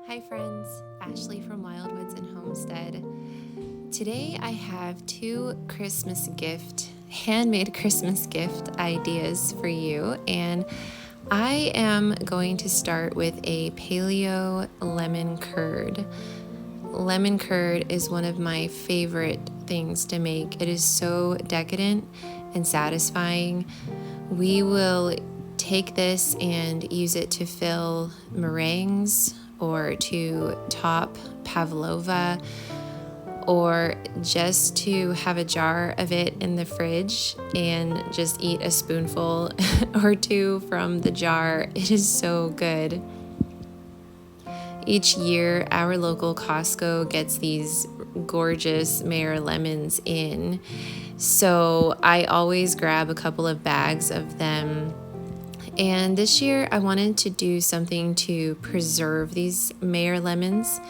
Hi friends, Ashley from Wildwoods&Homestead. Today I have two handmade Christmas gift ideas for you, and I am going to start with a paleo lemon curd. Lemon curd is one of my favorite things to make. It is so decadent and satisfying. We will take this and use it to fill meringues or to top pavlova, or just to have a jar of it in the fridge and just eat a spoonful or two from the jar. It is so good. Each year, our local Costco gets these gorgeous Mayor lemons in, so I always grab a couple of bags of them. And this year I wanted to do something to preserve these Mayor lemons.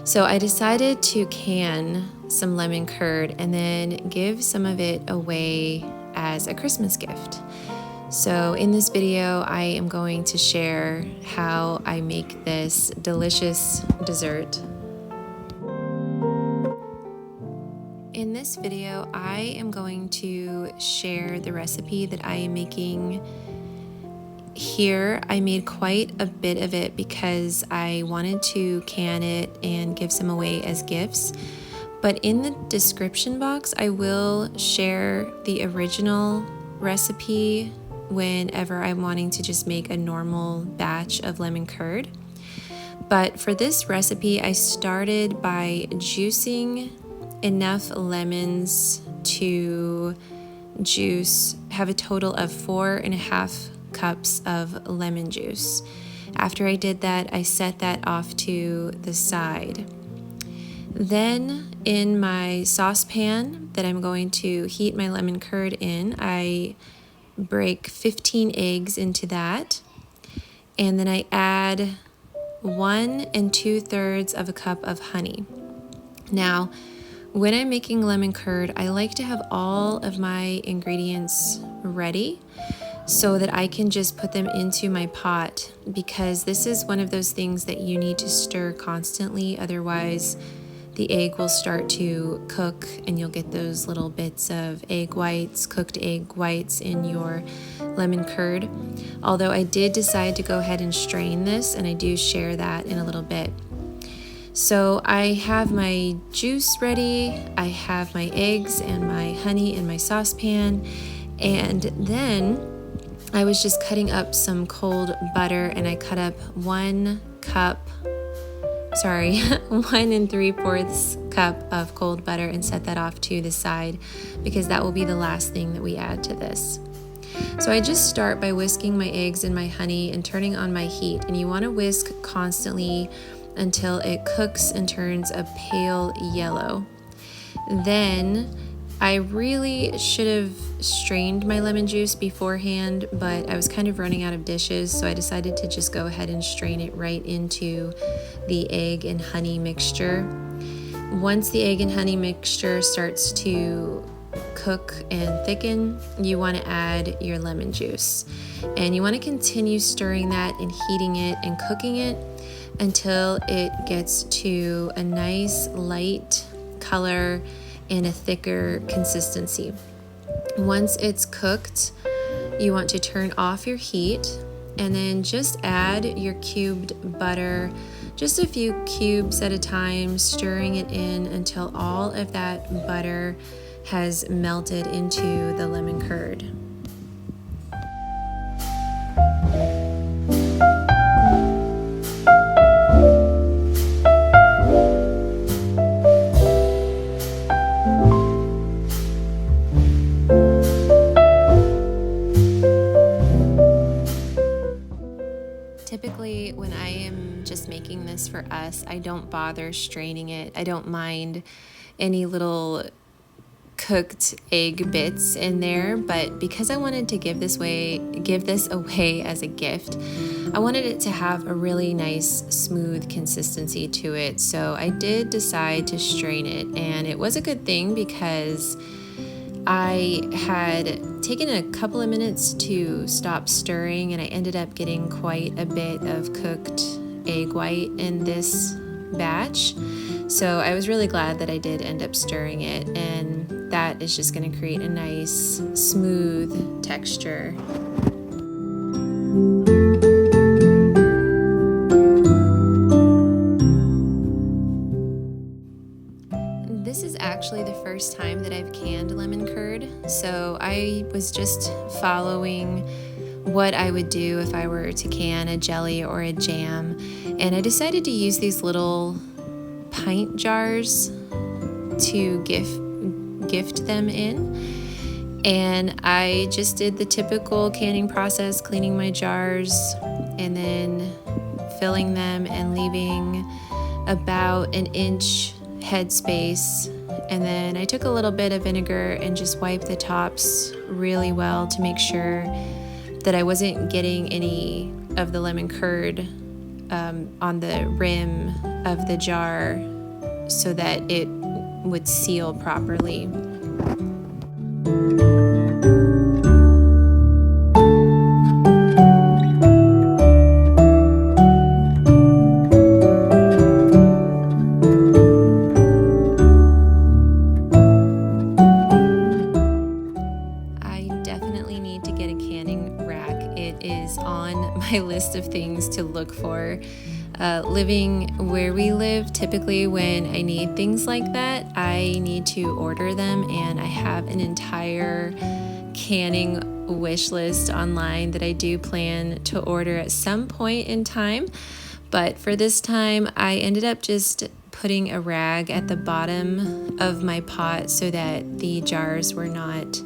So I decided to can some lemon curd and then give some of it away as a Christmas gift. So in this video, I am going to share how I make this delicious dessert. In this video, I am going to share the recipe that I am making here. I made quite a bit of it because I wanted to can it and give some away as gifts. But in the description box, I will share the original recipe whenever I'm wanting to just make a normal batch of lemon curd. But for this recipe, I started by juicing enough lemons to have a total of 4.5 cups of lemon juice. After I did that, I set that off to the side. Then in my saucepan that I'm going to heat my lemon curd in, I break 15 eggs into that, and then I add 1 2/3 of a cup of honey. Now, when I'm making lemon curd, I like to have all of my ingredients ready so that I can just put them into my pot, because this is one of those things that you need to stir constantly, otherwise the egg will start to cook and you'll get those little bits of cooked egg whites in your lemon curd. Although I did decide to go ahead and strain this, and I do share that in a little bit. So I have my juice ready, I have my eggs and my honey in my saucepan, and then I was just cutting up some cold butter, and I cut up 1 3/4 cup of cold butter and set that off to the side, because that will be the last thing that we add to this. So I just start by whisking my eggs and my honey and turning on my heat, and you want to whisk constantly until it cooks and turns a pale yellow. Then I really should have strained my lemon juice beforehand, but I was kind of running out of dishes, so I decided to just go ahead and strain it right into the egg and honey mixture. Once the egg and honey mixture starts to cook and thicken, you want to add your lemon juice, and you want to continue stirring that and heating it and cooking it until it gets to a nice light color and a thicker consistency. Once it's cooked, you want to turn off your heat and then just add your cubed butter, just a few cubes at a time, stirring it in until all of that butter has melted into the lemon curd. Typically, when I am just making this for us, I don't bother straining it. I don't mind any little cooked egg bits in there, but because I wanted to give this away as a gift, I wanted it to have a really nice smooth consistency to it. So I did decide to strain it, and it was a good thing because I had taken a couple of minutes to stop stirring, and I ended up getting quite a bit of cooked egg white in this batch. So I was really glad that I did end up stirring it, and that is just going to create a nice smooth texture. This is actually the first time that I've canned lemon curd, so I was just following what I would do if I were to can a jelly or a jam, and I decided to use these little pint jars to gift them in. And I just did the typical canning process, cleaning my jars and then filling them and leaving about an inch headspace. And then I took a little bit of vinegar and just wiped the tops really well to make sure that I wasn't getting any of the lemon curd on the rim of the jar so that it would seal properly. My list of things to look for. Living where we live, typically when I need things like that, I need to order them, and I have an entire canning wish list online that I do plan to order at some point in time. But for this time, I ended up just putting a rag at the bottom of my pot so that the jars were not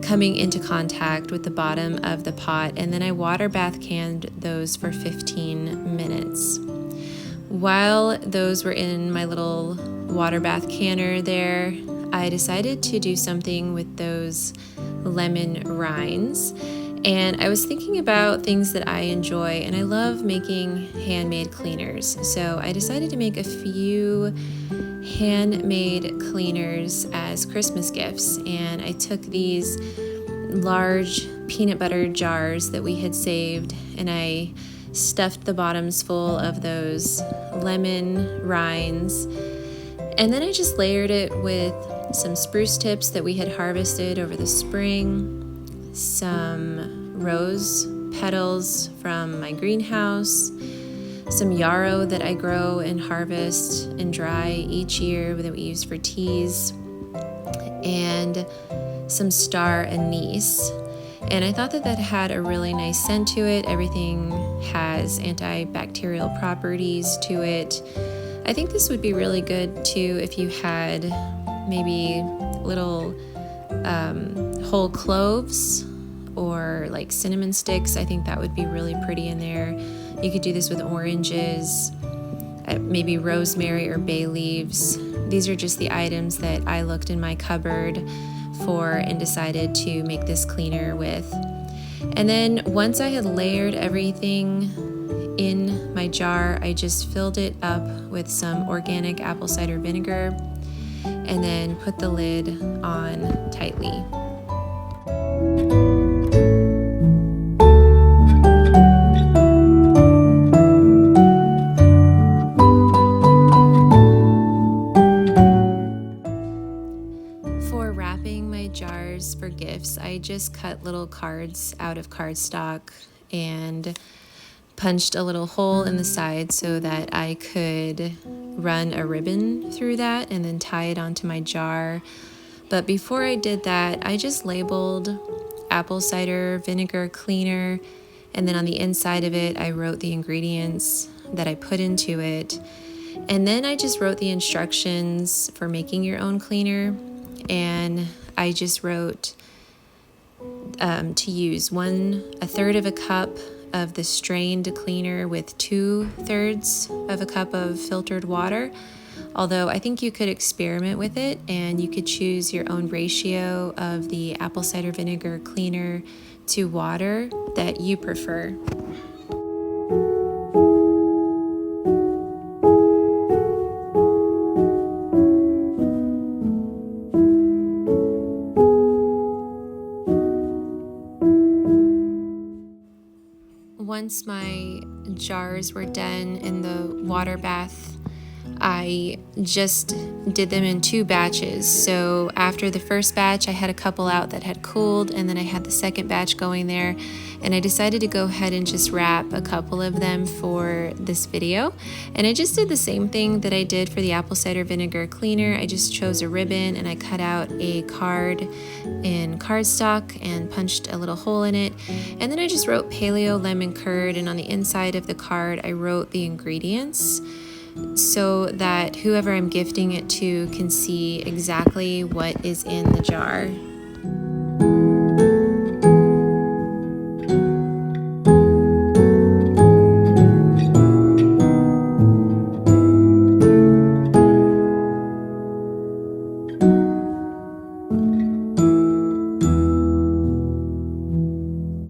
coming into contact with the bottom of the pot, and then I water bath canned those for 15 minutes. While those were in my little water bath canner there, I decided to do something with those lemon rinds, and I was thinking about things that I enjoy, and I love making handmade cleaners. So I decided to make a few handmade cleaners as Christmas gifts, and I took these large peanut butter jars that we had saved, and I stuffed the bottoms full of those lemon rinds, and then I just layered it with some spruce tips that we had harvested over the spring, some rose petals from my greenhouse, some yarrow that I grow and harvest and dry each year that we use for teas, and some star anise. And I thought that that had a really nice scent to it. Everything has antibacterial properties to it. I think this would be really good too if you had maybe little whole cloves or like cinnamon sticks. I think that would be really pretty in there. You could do this with oranges, maybe rosemary or bay leaves. These are just the items that I looked in my cupboard for and decided to make this cleaner with. And then once I had layered everything in my jar, I just filled it up with some organic apple cider vinegar and then put the lid on tightly. For wrapping my jars for gifts, I just cut little cards out of cardstock and punched a little hole in the side so that I could run a ribbon through that and then tie it onto my jar. But before I did that, I just labeled apple cider vinegar cleaner, and then on the inside of it, I wrote the ingredients that I put into it. And then I just wrote the instructions for making your own cleaner, and I just wrote to use a third of a cup of the strained cleaner with 2/3 of a cup of filtered water. Although I think you could experiment with it and you could choose your own ratio of the apple cider vinegar cleaner to water that you prefer. Once my jars were done in the water bath, I just did them in 2 batches. So after the first batch, I had a couple out that had cooled, and then I had the second batch going there, and I decided to go ahead and just wrap a couple of them for this video. And I just did the same thing that I did for the apple cider vinegar cleaner. I just chose a ribbon and I cut out a card in cardstock and punched a little hole in it, and then I just wrote paleo lemon curd, and on the inside of the card I wrote the ingredients, so that whoever I'm gifting it to can see exactly what is in the jar.